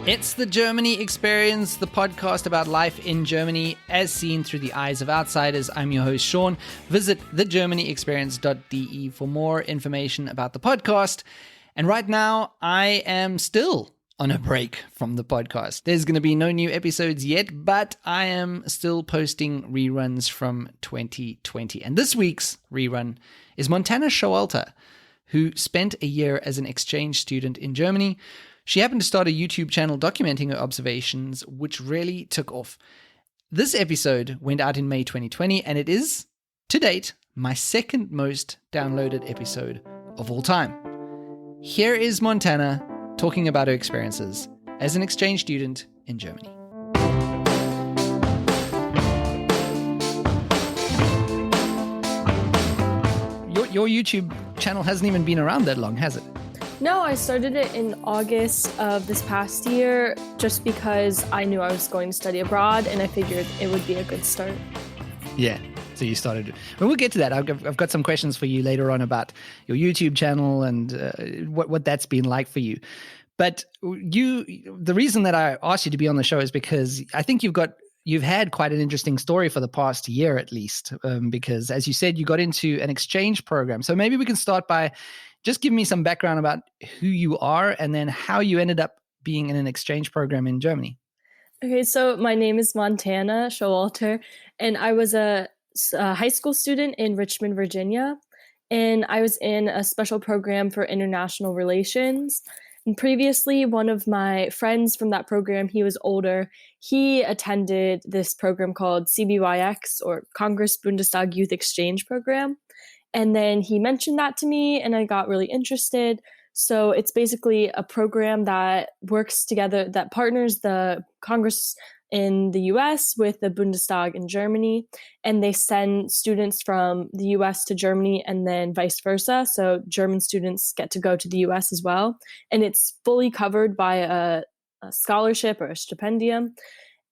It's the Germany Experience, the podcast about life in Germany as seen through the eyes of outsiders. I'm your host, Sean. Visit thegermanyexperience.de for more information about the podcast. And right now, I am still on a break from the podcast. There's going to be no new episodes yet, but I am still posting reruns from 2020. And this week's rerun is Montana Showalter, who spent a year as an exchange student in Germany. She happened to start a YouTube channel documenting her observations, which really took off. This episode went out in May 2020, and it is, to date, my second most downloaded episode of all time. Here is Montana talking about her experiences as an exchange student in Germany. Your YouTube channel hasn't even been around that long, has it? No, I started it in August of this past year just because I knew I was going to study abroad and I figured it would be a good start. Yeah, so you started. Well, we'll get to that. I've got some questions for you later on about your YouTube channel and what that's been like for you. But the reason that I asked you to be on the show is because I think you've had quite an interesting story for the past year at least, because as you said, you got into an exchange program. So maybe we can start by just give me some background about who you are and then how you ended up being in an exchange program in Germany. Okay, so my name is Montana Showalter, and I was a high school student in Richmond, Virginia, and I was in a special program for international relations. And previously, one of my friends from that program, he was older, he attended this program called CBYX, or Congress Bundestag Youth Exchange Program. And then he mentioned that to me and I got really interested. So it's basically a program that works together, that partners the Congress in the US with the Bundestag in Germany. And they send students from the US to Germany and then vice versa. So German students get to go to the US as well. And it's fully covered by a scholarship or a stipendium.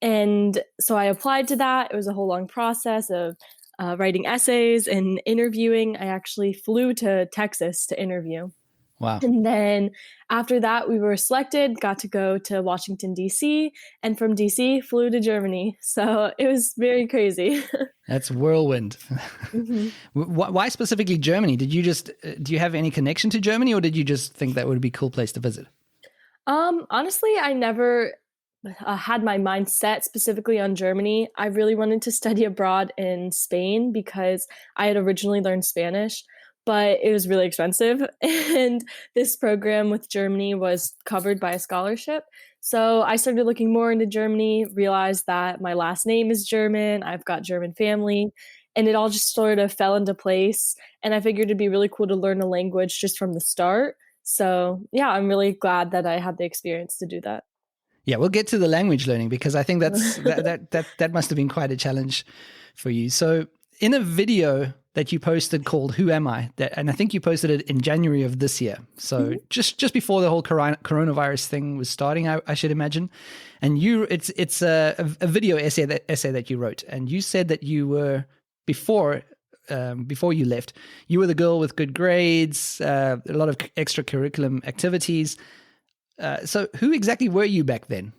And so I applied to that. It was a whole long process of writing essays and interviewing. I actually flew to Texas to interview. Wow. And then after that, we were selected, got to go to Washington, D.C., and from D.C. flew to Germany. So it was very crazy. That's whirlwind. Mm-hmm. Why specifically Germany? Do you have any connection to Germany, or did you just think that would be a cool place to visit? Honestly, I never had my mind set specifically on Germany. I really wanted to study abroad in Spain because I had originally learned Spanish, but it was really expensive. And this program with Germany was covered by a scholarship. So I started looking more into Germany, realized that my last name is German, I've got German family, and it all just sort of fell into place. And I figured it'd be really cool to learn a language just from the start. So yeah, I'm really glad that I had the experience to do that. Yeah, we'll get to the language learning because I think that must have been quite a challenge for you. So in a video that you posted called "Who Am I?" and I think you posted it in January of this year. So just before the whole coronavirus thing was starting, I should imagine. And it's a video essay that you wrote, and you said that you were before you left, you were the girl with good grades, a lot of extracurricular activities. So who exactly were you back then?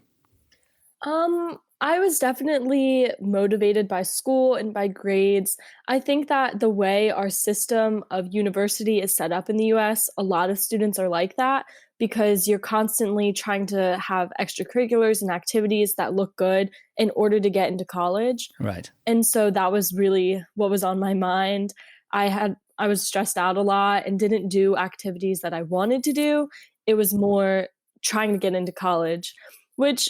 I was definitely motivated by school and by grades. I think that the way our system of university is set up in the US, a lot of students are like that because you're constantly trying to have extracurriculars and activities that look good in order to get into college. Right. And so that was really what was on my mind. I was stressed out a lot and didn't do activities that I wanted to do. It was more trying to get into college, which,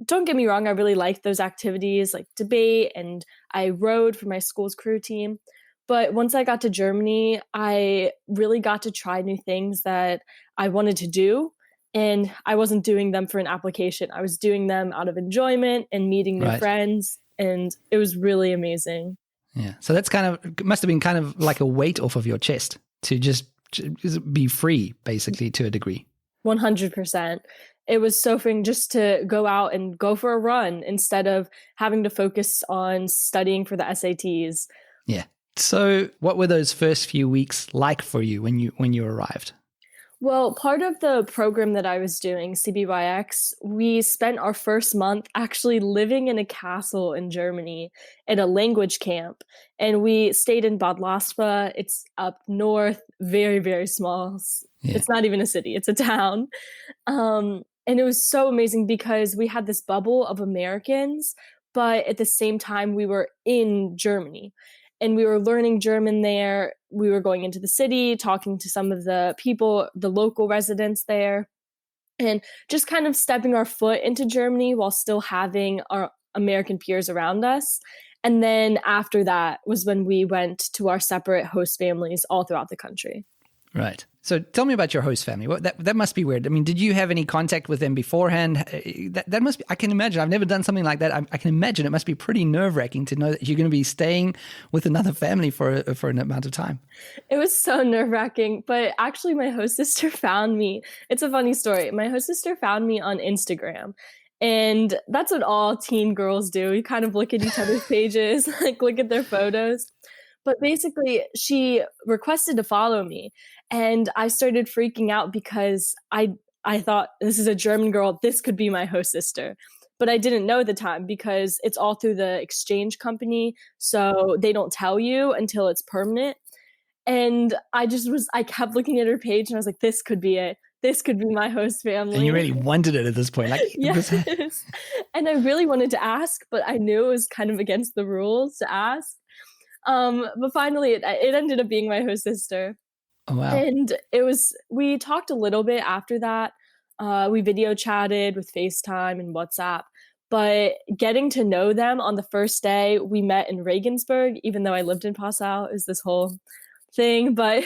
don't get me wrong, I really liked those activities like debate, and I rowed for my school's crew team. But once I got to Germany, I really got to try new things that I wanted to do. And I wasn't doing them for an application. I was doing them out of enjoyment and meeting new friends. And it was really amazing. Yeah. So that's must have been kind of like a weight off of your chest to just be free, basically, to a degree. 100%. It was so freeing just to go out and go for a run instead of having to focus on studying for the SATs. Yeah. So what were those first few weeks like for you when you arrived? Well, part of the program that I was doing, CBYX, we spent our first month actually living in a castle in Germany at a language camp. And we stayed in Bad Laspa. It's up north, very, very small. Yeah. It's not even a city, it's a town. And it was so amazing because we had this bubble of Americans, but at the same time, we were in Germany and we were learning German there. We were going into the city, talking to some of the people, the local residents there, and just kind of stepping our foot into Germany while still having our American peers around us. And then after that was when we went to our separate host families all throughout the country. Right. So tell me about your host family. That must be weird. I mean, did you have any contact with them beforehand? That must be, I can imagine. I've never done something like that. I can imagine it must be pretty nerve-wracking to know that you're going to be staying with another family for an amount of time. It was so nerve-wracking, but actually my host sister found me. It's a funny story. My host sister found me on Instagram. And that's what all teen girls do. You kind of look at each other's pages, like look at their photos. But basically, she requested to follow me, and I started freaking out because I thought, this is a German girl, this could be my host sister. But I didn't know at the time because it's all through the exchange company, so they don't tell you until it's permanent. And I kept looking at her page, and I was like, this could be it. This could be my host family. And you really wanted it at this point. Like, yes. And I really wanted to ask, but I knew it was kind of against the rules to ask. But finally, it ended up being my host sister. Oh, wow. And we talked a little bit after that. We video chatted with FaceTime and WhatsApp. But getting to know them on the first day, we met in Regensburg, even though I lived in Passau, is this whole thing. But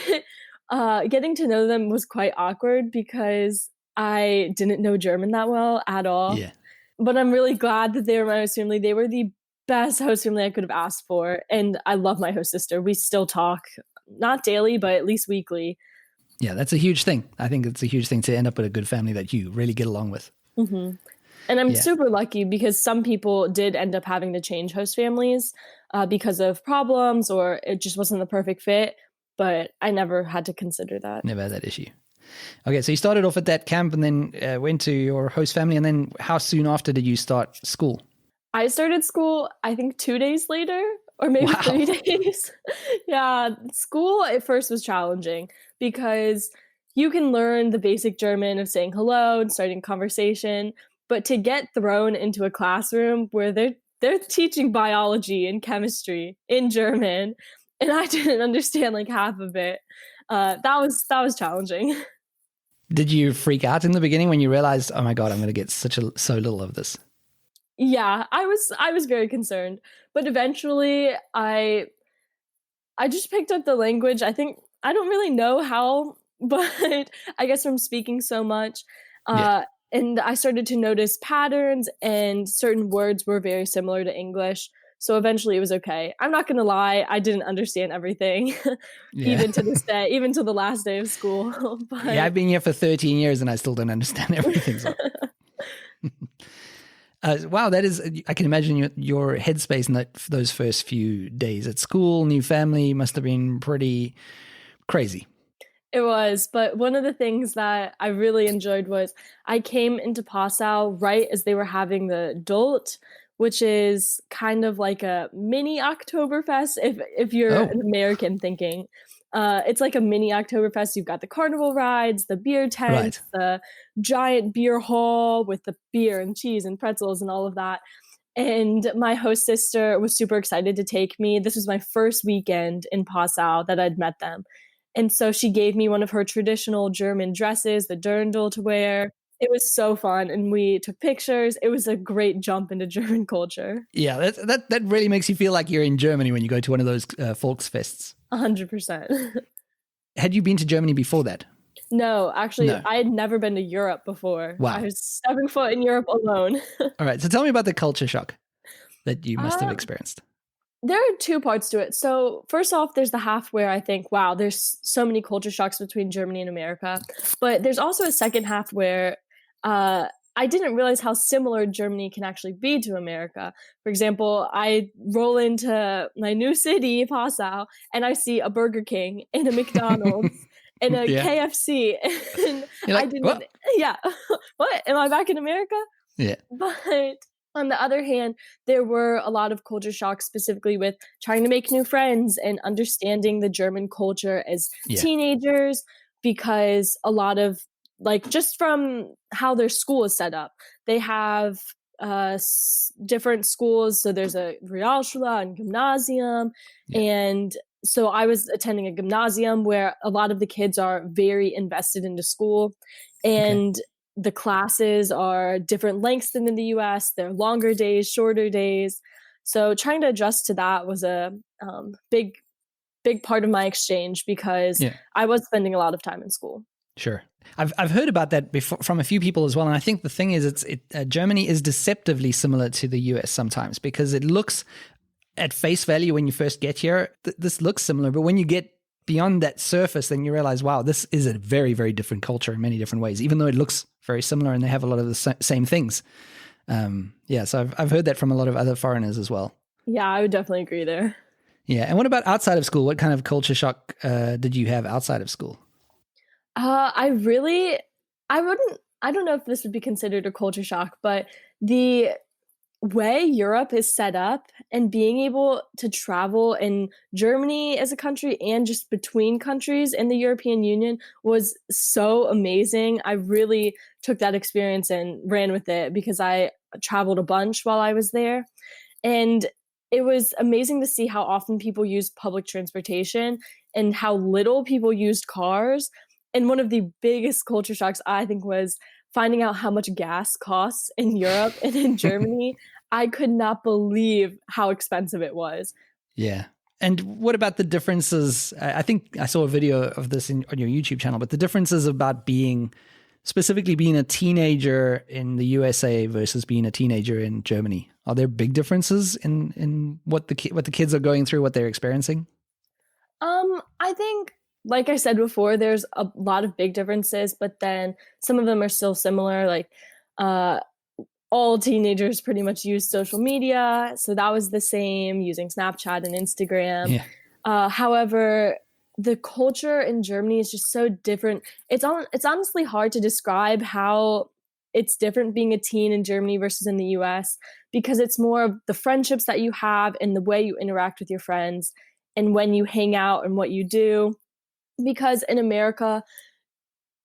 getting to know them was quite awkward because I didn't know German that well at all. Yeah. But I'm really glad that they were my host family. They were the best host family I could have asked for. And I love my host sister. We still talk, not daily, but at least weekly. Yeah, that's a huge thing. I think it's a huge thing to end up with a good family that you really get along with. Mm-hmm. And I'm super lucky because some people did end up having to change host families because of problems or it just wasn't the perfect fit. But I never had to consider that. Never had that issue. Okay, so you started off at that camp and then went to your host family. And then how soon after did you start school? I started school, I think 2 days later, or maybe 3 days. Yeah, school at first was challenging because you can learn the basic German of saying hello and starting conversation, but to get thrown into a classroom where they're teaching biology and chemistry in German, and I didn't understand like half of it, that was challenging. Did you freak out in the beginning when you realized, oh my God, I'm going to get so little of this? Yeah, I was very concerned, but eventually I just picked up the language. I think I don't really know how, but I guess from speaking so much, and I started to notice patterns and certain words were very similar to English. So eventually it was okay. I'm not going to lie. I didn't understand everything, even to this day, even to the last day of school. But yeah, I've been here for 13 years and I still don't understand everything. So. Wow, that is, I can imagine your headspace in those first few days at school, new family must have been pretty crazy. It was, but one of the things that I really enjoyed was I came into Passau right as they were having the Dolt, which is kind of like a mini Oktoberfest if you're an American thinking. It's like a mini Oktoberfest. You've got the carnival rides, the beer tents, the giant beer hall with the beer and cheese and pretzels and all of that. And my host sister was super excited to take me. This was my first weekend in Passau that I'd met them. And so she gave me one of her traditional German dresses, the dirndl to wear. It was so fun. And we took pictures. It was a great jump into German culture. Yeah, that really makes you feel like you're in Germany when you go to one of those Volksfests. 100%. Had you been to Germany before that? No, actually, I had never been to Europe before. Wow. I was stepping foot in Europe alone. All right. So tell me about the culture shock that you must have experienced. There are two parts to it. So first off, there's the half where I think, wow, there's so many culture shocks between Germany and America. But there's also a second half where I didn't realize how similar Germany can actually be to America. For example, I roll into my new city, Passau, and I see a Burger King and a McDonald's. and a Yeah. KFC. And You're like, I didn't, what? yeah, what? Am I back in America? Yeah. But on the other hand, there were a lot of culture shocks, specifically with trying to make new friends and understanding the German culture as Yeah. teenagers, because a lot of, like, just from how their school is set up, they have different schools. So there's a Realschule and Gymnasium. Yeah. And so I was attending a gymnasium where a lot of the kids are very invested into school. And the classes are different lengths than in the US. They're longer days, shorter days. So trying to adjust to that was a big part of my exchange, because Yeah. I was spending a lot of time in school. Sure. I've heard about that before from a few people as well, and I think the thing is, Germany is deceptively similar to the US sometimes, because it looks at face value when you first get here, this looks similar, but when you get beyond that surface, then you realize, wow, this is a very, very different culture in many different ways, even though it looks very similar and they have a lot of the same things. So I've heard that from a lot of other foreigners as well. Yeah, I would definitely agree there. Yeah, and what about outside of school? What kind of culture shock did you have outside of school? I don't know if this would be considered a culture shock, but the way Europe is set up and being able to travel in Germany as a country and just between countries in the European Union was so amazing. I really took that experience and ran with it, because I traveled a bunch while I was there. And it was amazing to see how often people used public transportation and how little people used cars. And one of the biggest culture shocks, I think, was finding out how much gas costs in Europe and in Germany. I could not believe how expensive it was. Yeah. And what about the differences? I think I saw a video of this on your YouTube channel, but the differences about specifically being a teenager in the USA versus being a teenager in Germany. Are there big differences in what the kids are going through, what they're experiencing? I think, like I said before, there's a lot of big differences, but then some of them are still similar. Like, all teenagers pretty much use social media, so that was the same, using Snapchat and Instagram. Yeah. However, the culture in Germany is just so different. It's honestly hard to describe how it's different being a teen in Germany versus in the US, because it's more of the friendships that you have and the way you interact with your friends and when you hang out and what you do. Because in America,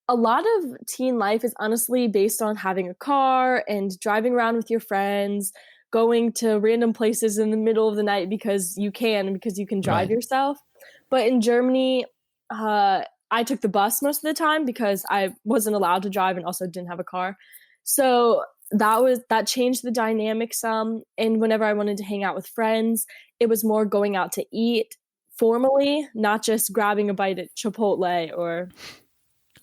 a lot of teen life is honestly based on having a car and driving around with your friends, going to random places in the middle of the night because you can drive yourself. But in Germany, I took the bus most of the time because I wasn't allowed to drive and also didn't have a car. So that changed the dynamic some. And whenever I wanted to hang out with friends, it was more going out to eat formally, not just grabbing a bite at Chipotle or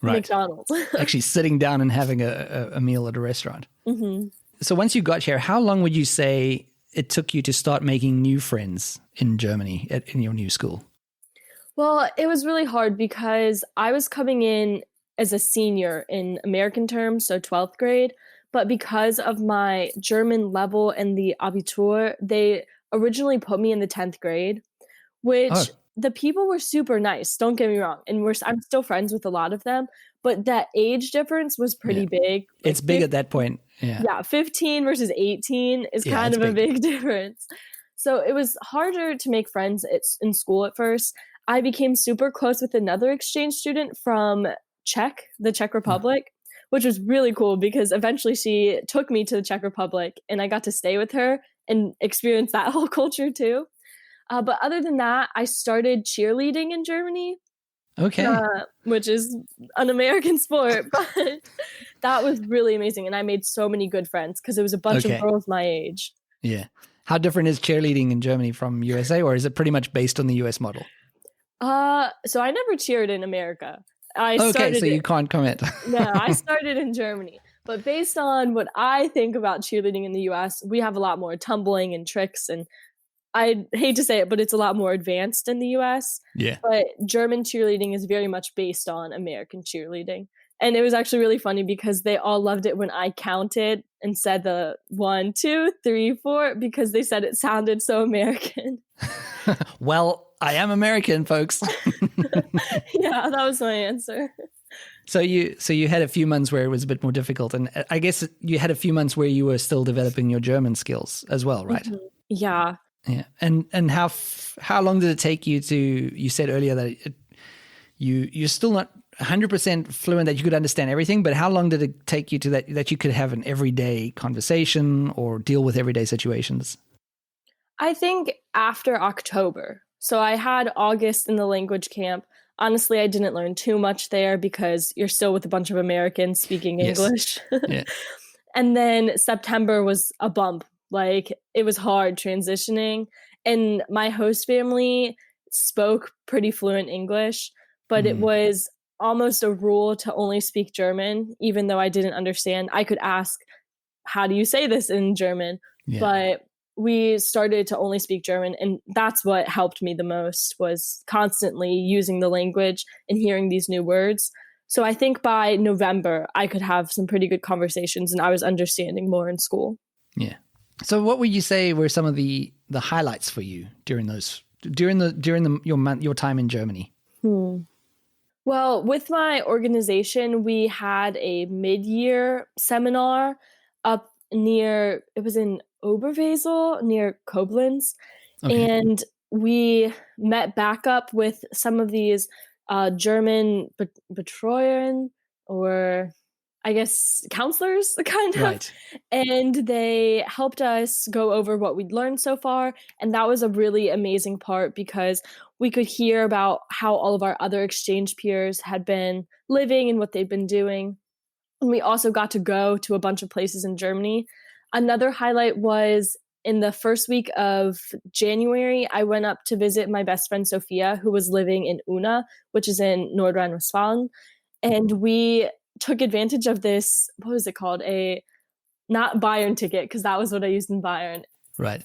McDonald's. Actually sitting down and having a meal at a restaurant. Mm-hmm. So once you got here, how long would you say it took you to start making new friends in Germany in your new school? Well, it was really hard because I was coming in as a senior in American terms, so 12th grade. But because of my German level and the Abitur, they originally put me in the 10th grade, which the people were super nice. Don't get me wrong. And I'm still friends with a lot of them. But that age difference was pretty big. It's big at that point. Yeah, 15 versus 18 is kind of a big difference. So it was harder to make friends in school at first. I became super close with another exchange student from the Czech Republic, which was really cool because eventually she took me to the Czech Republic and I got to stay with her and experience that whole culture too. But other than that, I started cheerleading in Germany. Which is an American sport, but that was really amazing. And I made so many good friends because it was a bunch of girls my age. Yeah. How different is cheerleading in Germany from USA, or is it pretty much based on the US model? So I never cheered in America. So you can't comment. No, I started in Germany. But based on what I think about cheerleading in the US, we have a lot more tumbling and tricks, and I hate to say it, but it's a lot more advanced in the US. Yeah. But German cheerleading is very much based on American cheerleading. And it was actually really funny because they all loved it when I counted and said the 1, 2, 3, 4 because they said it sounded so American. Well, I am American, folks. Yeah, that was my answer. So you had a few months where it was a bit more difficult, and I guess you had a few months where you were still developing your German skills as well, right? Mm-hmm. Yeah. Yeah. And how long did it take you to? You said earlier that you're still not 100% fluent, that you could understand everything, but how long did it take you to that you could have an everyday conversation or deal with everyday situations? I think after October. So I had August in the language camp. Honestly, I didn't learn too much there because you're still with a bunch of Americans speaking English. Yeah. And then September was a bump. Like, it was hard transitioning. And my host family spoke pretty fluent English, but it was almost a rule to only speak German, even though I didn't understand. I could ask, how do you say this in German? Yeah. But we started to only speak German, and that's what helped me the most, was constantly using the language and hearing these new words. So I think by November I could have some pretty good conversations and I was understanding more in school. Yeah. So what would you say were some of the highlights for you during your time in Germany? Well, with my organization, we had a mid-year seminar up near, it was in Oberwesel, near Koblenz. Okay. And we met back up with some of these German Betreuerin, or I guess counselors, kind of. Right. And they helped us go over what we'd learned so far. And that was a really amazing part because we could hear about how all of our other exchange peers had been living and what they'd been doing. And we also got to go to a bunch of places in Germany. Another highlight was in the first week of January, I went up to visit my best friend Sophia, who was living in Unna, which is in Nordrhein-Westfalen. And we took advantage of this, what was it called? Not Bayern ticket, because that was what I used in Bayern. Right.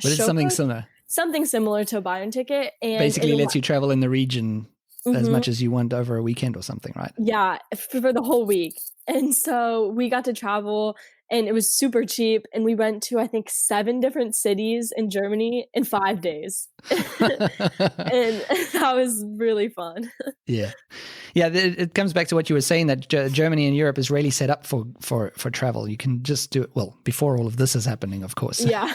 But it's something similar. Something similar to a Bayern ticket. And basically lets you travel in the region as much as you want over a weekend or something, right? Yeah, for the whole week. And so we got to travel and it was super cheap. And we went to, I think, 7 different cities in Germany in 5 days. And that was really fun. Yeah. Yeah, it comes back to what you were saying, that Germany and Europe is really set up for travel. You can just do it, well, before all of this is happening, of course. Yeah,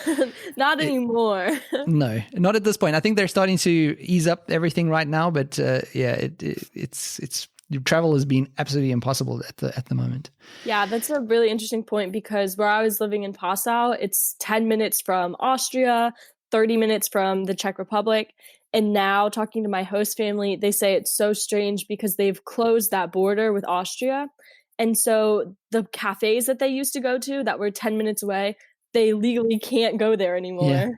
not anymore. No, not at this point. I think they're starting to ease up everything right now, but it's travel has been absolutely impossible at the moment. Yeah, that's a really interesting point because where I was living in Passau, it's 10 minutes from Austria, 30 minutes from the Czech Republic. And now talking to my host family, they say it's so strange because they've closed that border with Austria. And so the cafes that they used to go to that were 10 minutes away, they legally can't go there anymore. Yeah,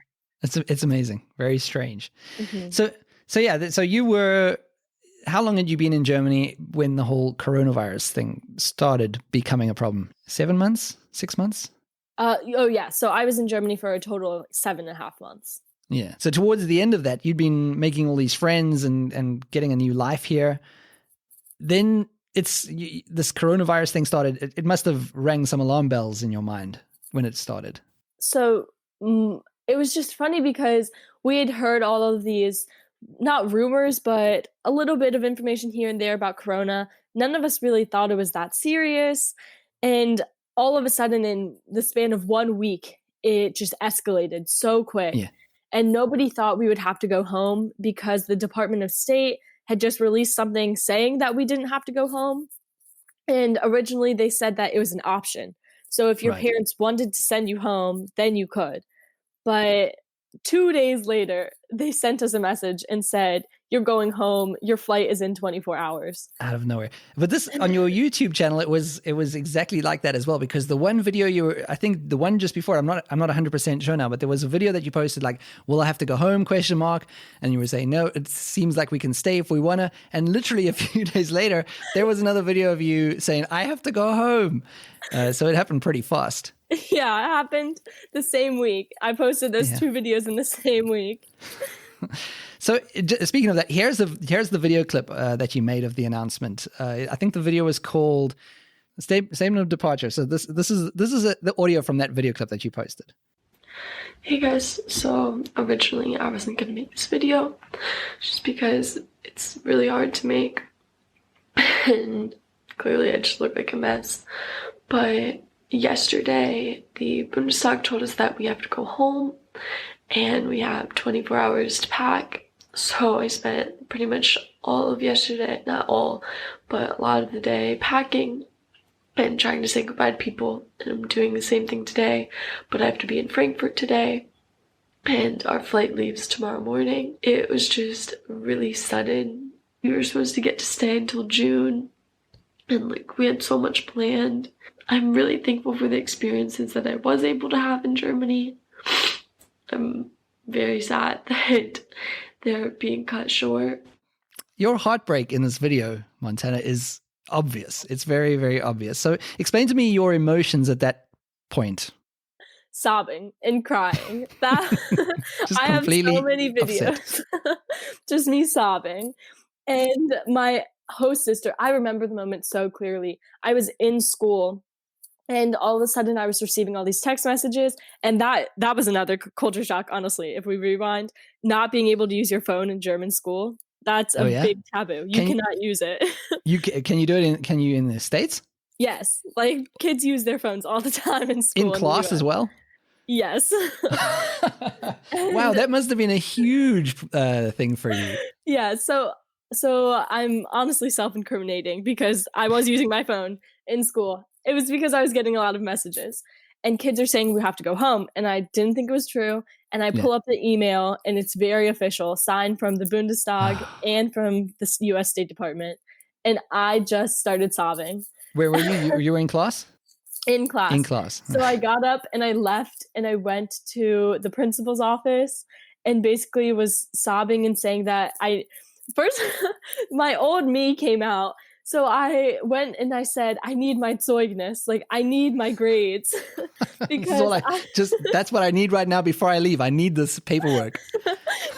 it's amazing. Very strange. Mm-hmm. So you were, how long had you been in Germany when the whole coronavirus thing started becoming a problem? 7 months? 6 months? So I was in Germany for a total of 7.5 months. Yeah. So towards the end of that, you'd been making all these friends and getting a new life here. Then this coronavirus thing started. It must have rang some alarm bells in your mind when it started. So it was just funny because we had heard all of these, not rumors, but a little bit of information here and there about corona. None of us really thought it was that serious. And all of a sudden, in the span of 1 week, it just escalated so quick. Yeah. And nobody thought we would have to go home because the Department of State had just released something saying that we didn't have to go home. And originally they said that it was an option. So if your parents wanted to send you home, then you could. But 2 days later, they sent us a message and said, you're going home. Your flight is in 24 hours. Out of nowhere. But this, on your YouTube channel, it was exactly like that as well, because the one video I think the one just before, I'm not 100% sure now, but there was a video that you posted like, will I have to go home, ? And you were saying, no, it seems like we can stay if we want to. And literally a few days later, there was another video of you saying, I have to go home. So it happened pretty fast. Yeah, it happened the same week. I posted those 2 videos in the same week. So speaking of that, here's the video clip that you made of the announcement. I think the video was called Statement of Departure. So this is the audio from that video clip that you posted. Hey guys, so originally I wasn't gonna make this video just because it's really hard to make and clearly I just look like a mess. But yesterday the Bundestag told us that we have to go home and we have 24 hours to pack. So I spent pretty much all of yesterday, not all, but a lot of the day packing and trying to say goodbye to people, and I'm doing the same thing today, but I have to be in Frankfurt today, and our flight leaves tomorrow morning. It was just really sudden. We were supposed to get to stay until June, and we had so much planned. I'm really thankful for the experiences that I was able to have in Germany. I'm very sad that they're being cut short. Your heartbreak in this video, Montana, is obvious. It's very, very obvious. So explain to me your emotions at that point. Sobbing and crying. That Just I have so completely many videos. Just me sobbing. And my host sister, I remember the moment so clearly. I was in school and all of a sudden I was receiving all these text messages, and that was another culture shock, honestly, if we rewind. Not being able to use your phone in German school. That's a big taboo. You cannot use it. Can you do it in the States? Yes. Kids use their phones all the time in school. In class as well? Yes. Wow, that must have been a huge thing for you. Yeah, so I'm honestly self-incriminating because I was using my phone in school. It was because I was getting a lot of messages. And kids are saying we have to go home. And I didn't think it was true. And I pull up the email, and it's very official, signed from the Bundestag and from the U.S. State Department. And I just started sobbing. Where were you? You were in class? In class. In class. So I got up and I left and I went to the principal's office and basically was sobbing and saying that first, my old me came out. So I went and I said, I need my Zeugnis. I need my grades. Because that's what I need right now before I leave. I need this paperwork.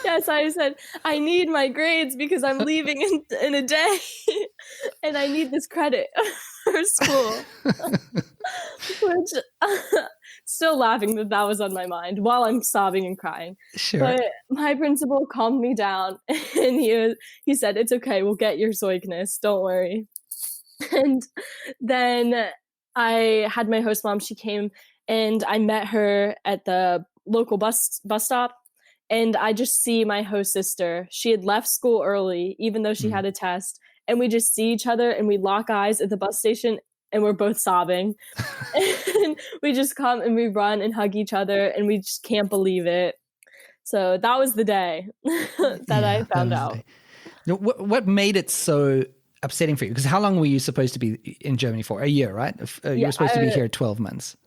Yes, I said, I need my grades because I'm leaving in a day. And I need this credit for school. Which, still laughing that was on my mind while I'm sobbing and crying. Sure. But my principal calmed me down and he said, it's okay, we'll get your Zeugnis, don't worry. And then I had my host mom, she came and I met her at the local bus stop. And I just see my host sister. She had left school early, even though she had a test. And we just see each other and we lock eyes at the bus station and we're both sobbing. And we just come and we run and hug each other and we just can't believe it. So that was the day that I found out. Now, what made it so upsetting for you? Because how long were you supposed to be in Germany for? A year, right? You were supposed to be here 12 months.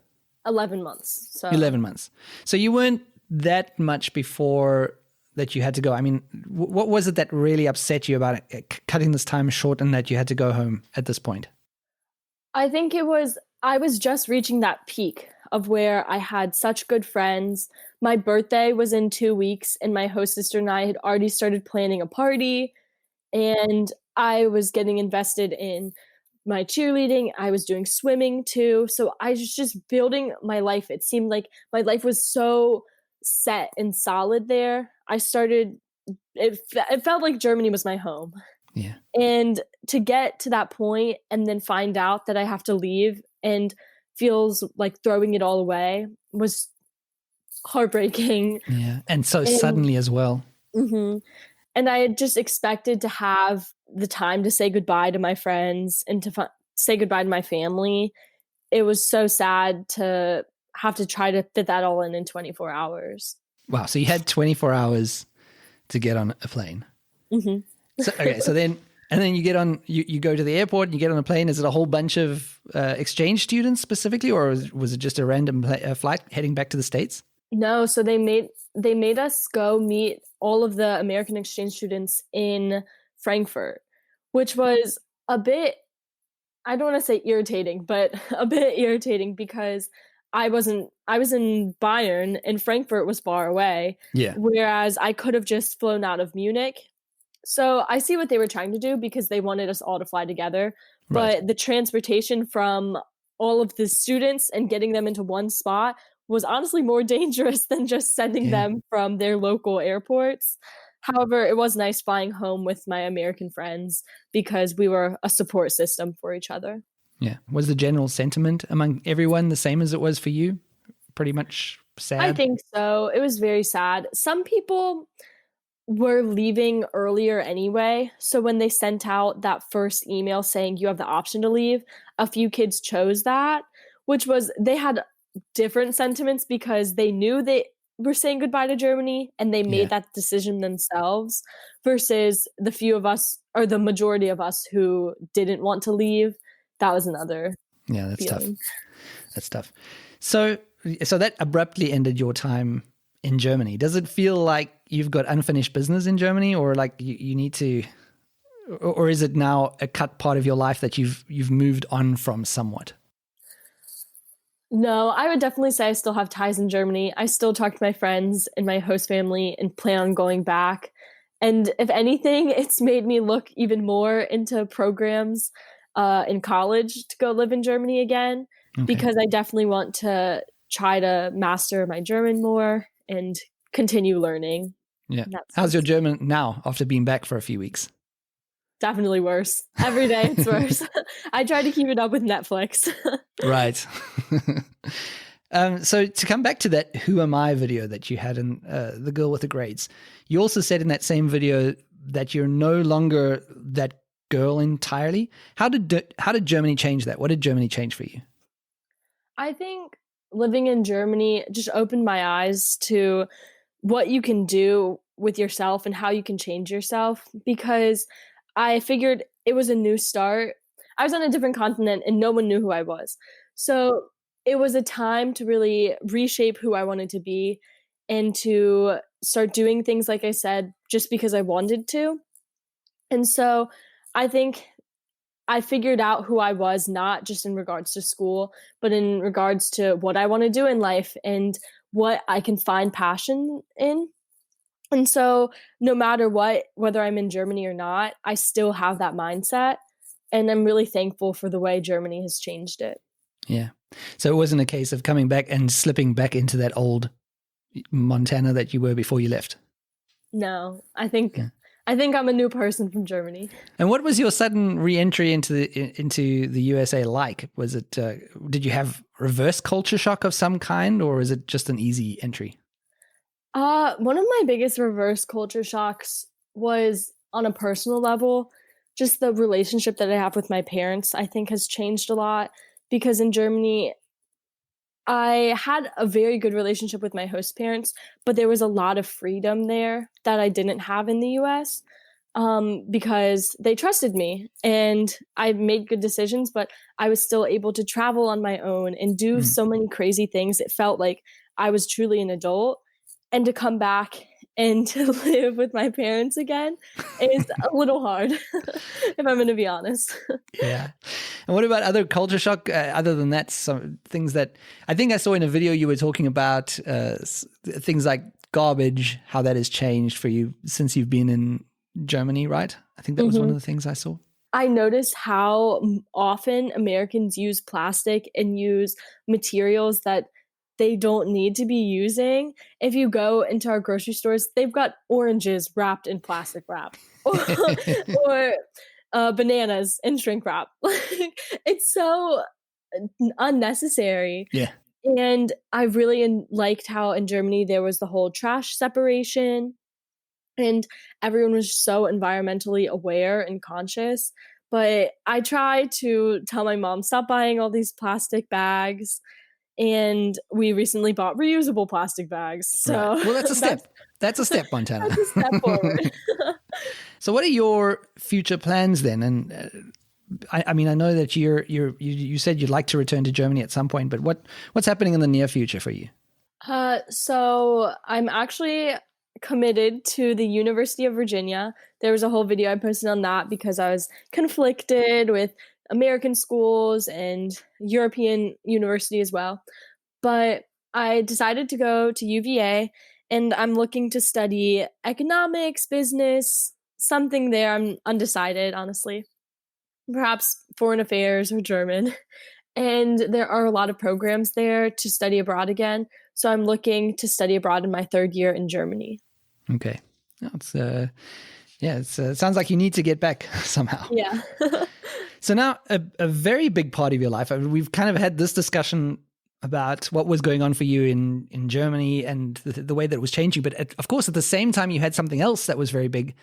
11 months. So 11 months. So you weren't that much before that you had to go. I mean, what was it that really upset you about it, cutting this time short and that you had to go home at this point? I think I was just reaching that peak of where I had such good friends. My birthday was in 2 weeks and my host sister and I had already started planning a party, and I was getting invested in my cheerleading. I was doing swimming too. So I was just building my life. It seemed like my life was so set and solid there. It felt like Germany was my home. Yeah. And to get to that point and then find out that I have to leave and feels like throwing it all away was heartbreaking. Yeah. And suddenly as well. Mm-hmm. And I had just expected to have the time to say goodbye to my friends and to say goodbye to my family. It was so sad to have to try to fit that all in 24 hours. Wow. So you had 24 hours to get on a plane. Mm-hmm. So then you get on, you go to the airport and you get on a plane. Is it a whole bunch of exchange students specifically, or was it just a random flight heading back to the States? No. So they made us go meet all of the American exchange students in Frankfurt, which was a bit, I don't want to say irritating, but a bit irritating because I wasn't I was in Bayern and Frankfurt was far away, Yeah. whereas I could have just flown out of Munich. So I see what they were trying to do because they wanted us all to fly together. Right. But the transportation from all of the students and getting them into one spot was honestly more dangerous than just sending Yeah. them from their local airports. However, it was nice flying home with my American friends because we were a support system for each other. Yeah. Was the general sentiment among everyone the same as it was for you? Pretty much sad? I think so. It was very sad. Some people were leaving earlier anyway. So when they sent out that first email saying you have the option to leave, a few kids chose that, which was they had different sentiments because they knew they were saying goodbye to Germany and they made that decision themselves versus the few of us or the majority of us who didn't want to leave. That was another that's feeling. tough. That's tough. So that abruptly ended your time in Germany. Does it feel like you've got unfinished business in Germany, or like you need to, or is it now a cut part of your life that you've moved on from somewhat? No, I would definitely say I still have ties in Germany. I still talk to my friends and my host family and plan on going back. And if anything, it's made me look even more into programs in college to go live in Germany again, because I definitely want to try to master my German more and continue learning. Yeah. How's your German now after being back for a few weeks? Definitely worse. Every day it's worse. I try to keep it up with Netflix. Right. So to come back to that Who Am I video that you had in The Girl with the Grades, you also said in that same video that you're no longer that girl entirely. How did Germany change that? What did Germany change for you? I think living in Germany just opened my eyes to what you can do with yourself and how you can change yourself, because I figured it was a new start. I was on a different continent and no one knew who I was. So it was a time to really reshape who I wanted to be and to start doing things, like I said, just because I wanted to. And so I think I figured out who I was, not just in regards to school, but in regards to what I want to do in life and what I can find passion in. And so no matter what, whether I'm in Germany or not, I still have that mindset. And I'm really thankful for the way Germany has changed it. Yeah. So it wasn't a case of coming back and slipping back into that old Montana that you were before you left. No, I think I'm a new person from Germany. And what was your sudden re-entry into the USA like? Was it did you have reverse culture shock of some kind, or is it just an easy entry? One of my biggest reverse culture shocks was on a personal level. Just the relationship that I have with my parents, I think, has changed a lot, because in Germany, I had a very good relationship with my host parents, but there was a lot of freedom there that I didn't have in the US, because they trusted me and I made good decisions, but I was still able to travel on my own and do so many crazy things. It felt like I was truly an adult. And to come back and to live with my parents again is a little hard, if I'm going to be honest. Yeah. And what about other culture shock? Other than that, some things that I think I saw in a video you were talking about, things like garbage, how that has changed for you since you've been in Germany, right? I think that was one of the things I saw. I noticed how often Americans use plastic and use materials that they don't need to be using. If you go into our grocery stores, they've got oranges wrapped in plastic wrap or bananas in shrink wrap. It's so unnecessary. Yeah. And I really liked how in Germany there was the whole trash separation and everyone was so environmentally aware and conscious. But I try to tell my mom, stop buying all these plastic bags. And we recently bought reusable plastic bags. So right. Well, that's a step. That's a step, Montana. That's a step forward. So what are your future plans then? And I mean, I know that you said you'd like to return to Germany at some point, but what's happening in the near future for you? So I'm actually committed to the University of Virginia. There was a whole video I posted on that because I was conflicted with American schools and European university as well. But I decided to go to UVA, and I'm looking to study economics, business, something there. I'm undecided, honestly. Perhaps foreign affairs or German. And there are a lot of programs there to study abroad again. So I'm looking to study abroad in my third year in Germany. Okay. It's it sounds like you need to get back somehow. Yeah. So now a very big part of your life, I mean, we've kind of had this discussion about what was going on for you in Germany and the way that it was changing. But of course, at the same time, you had something else that was very big,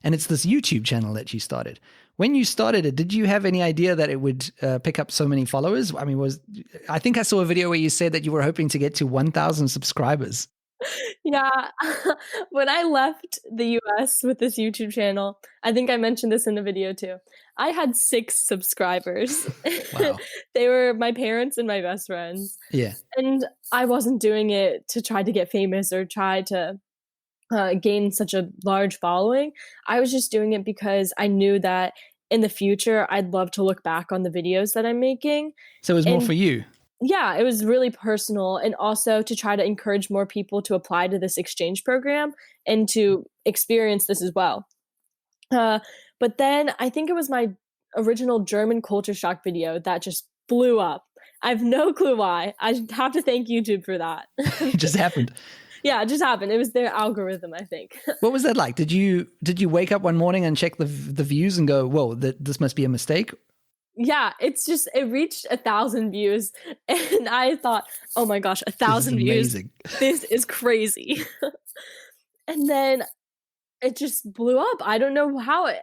and it's this YouTube channel that you started. When you started it, did you have any idea that it would pick up so many followers? I mean, I think I saw a video where you said that you were hoping to get to 1,000 subscribers. Yeah. When I left the US with this YouTube channel, I think I mentioned this in the video too. I had 6 subscribers. Wow. They were my parents and my best friends. Yeah. And I wasn't doing it to try to get famous or try to gain such a large following. I was just doing it because I knew that in the future, I'd love to look back on the videos that I'm making. So it was more for you. Yeah, it was really personal, and also to try to encourage more people to apply to this exchange program and to experience this as well. But then I think it was my original German culture shock video that just blew up. I have no clue why. I have to thank YouTube for that. It just happened. Yeah, it just happened. It was their algorithm, I think. What was that like? Did you wake up one morning and check the views and go, "Whoa, this must be a mistake"? Yeah, it reached 1,000 views, and I thought, oh my gosh, 1,000 views. Amazing. This is crazy. And then it just blew up. I don't know how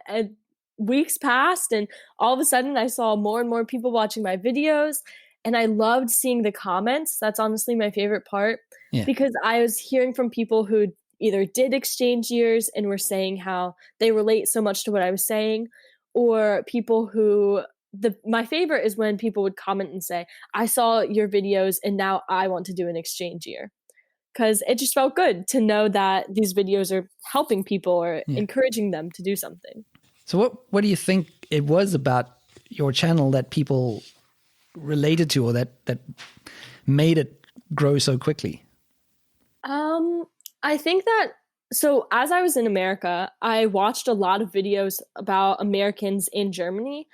weeks passed, and all of a sudden I saw more and more people watching my videos, and I loved seeing the comments. That's honestly my favorite part, because I was hearing from people who either did exchange years and were saying how they relate so much to what I was saying, or people who my favorite is when people would comment and say, I saw your videos and now I want to do an exchange year. Because it just felt good to know that these videos are helping people or encouraging them to do something. So what do you think it was about your channel that people related to, or that made it grow so quickly? I think that, so as I was in America, I watched a lot of videos about Americans in Germany.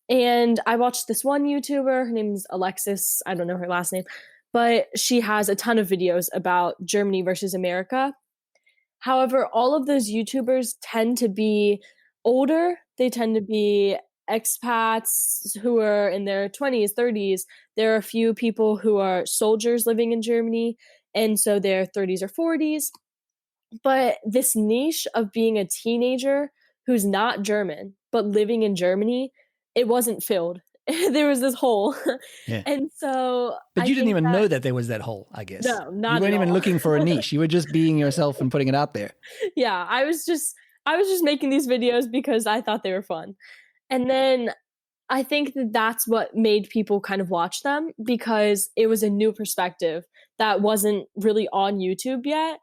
And I watched this one YouTuber, her name's Alexis, I don't know her last name, but she has a ton of videos about Germany versus America. However, all of those YouTubers tend to be older. They tend to be expats who are in their 20s, 30s. There are a few people who are soldiers living in Germany, and so they're 30s or 40s. But this niche of being a teenager who's not German, but living in Germany, it wasn't filled. There was this hole. Yeah. And so But you didn't even know that there was that hole, I guess. No, not You weren't at even all. looking for a niche. You were just being yourself and putting it out there. Yeah, I was just making these videos because I thought they were fun. And then I think that that's what made people kind of watch them, because it was a new perspective that wasn't really on YouTube yet.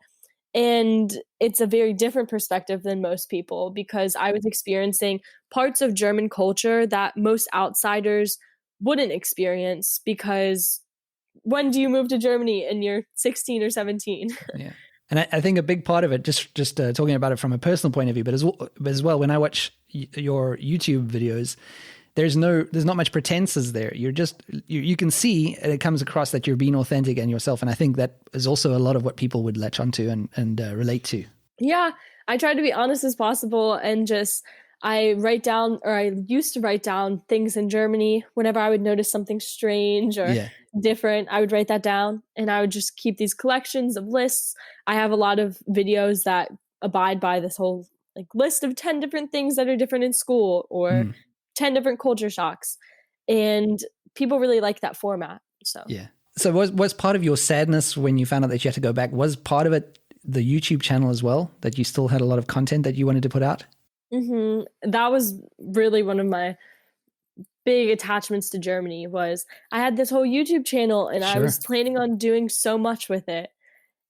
And it's a very different perspective than most people, because I was experiencing parts of German culture that most outsiders wouldn't experience, because when do you move to Germany? And you're 16 or 17. Yeah. And I think a big part of it, just talking about it from a personal point of view, but as well, when I watch your YouTube videos, there's not much pretenses there. You're just, you can see, and it comes across that you're being authentic and yourself. And I think that is also a lot of what people would latch onto and relate to. Yeah, I try to be honest as possible, and I write down, or I used to write down things in Germany. Whenever I would notice something strange or different, I would write that down, and I would just keep these collections of lists. I have a lot of videos that abide by this whole list of 10 different things that are different in school, or 10 different culture shocks. And people really like that format. So was part of your sadness when you found out that you had to go back, was part of it the YouTube channel as well, that you still had a lot of content that you wanted to put out? That was really one of my big attachments to Germany. Was I had this whole YouTube channel, and I was planning on doing so much with it.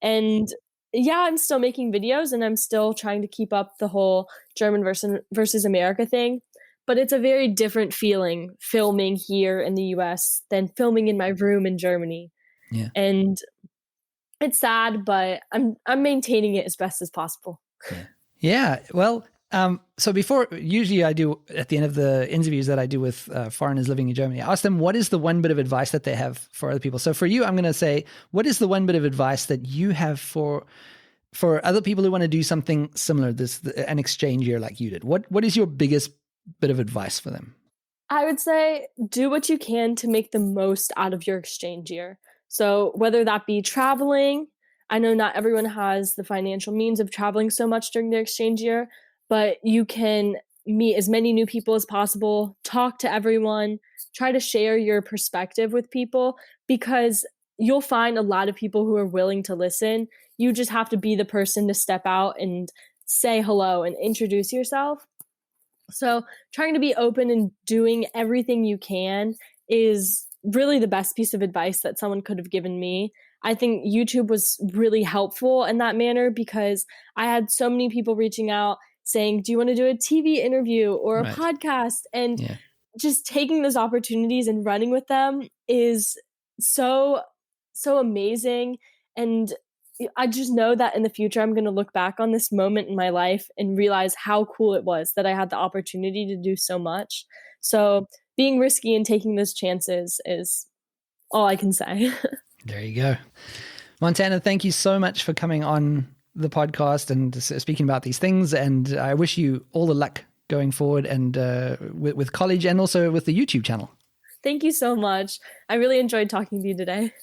And yeah, I'm still making videos, and I'm still trying to keep up the whole German versus America thing. But it's a very different feeling filming here in the US than filming in my room in Germany. Yeah. And it's sad, but I'm maintaining it as best as possible. Yeah. Well, so usually I do at the end of the interviews that I do with foreigners living in Germany, I ask them what is the one bit of advice that they have for other people. So for you, I'm going to say, what is the one bit of advice that you have for other people who want to do something similar, an exchange year like you did? What is your biggest bit of advice for them? I would say do what you can to make the most out of your exchange year. So whether that be traveling, I know not everyone has the financial means of traveling so much during their exchange year, but you can meet as many new people as possible, talk to everyone, try to share your perspective with people, because you'll find a lot of people who are willing to listen. You just have to be the person to step out and say hello and introduce yourself. So trying to be open and doing everything you can is really the best piece of advice that someone could have given me. I think YouTube was really helpful in that manner because I had so many people reaching out saying, do you want to do a TV interview or a Right. podcast? And just taking those opportunities and running with them is so amazing. And I just know that in the future, I'm going to look back on this moment in my life and realize how cool it was that I had the opportunity to do so much. So being risky and taking those chances is all I can say. There you go. Montana, thank you so much for coming on the podcast and speaking about these things. And I wish you all the luck going forward and with college and also with the YouTube channel. Thank you so much. I really enjoyed talking to you today.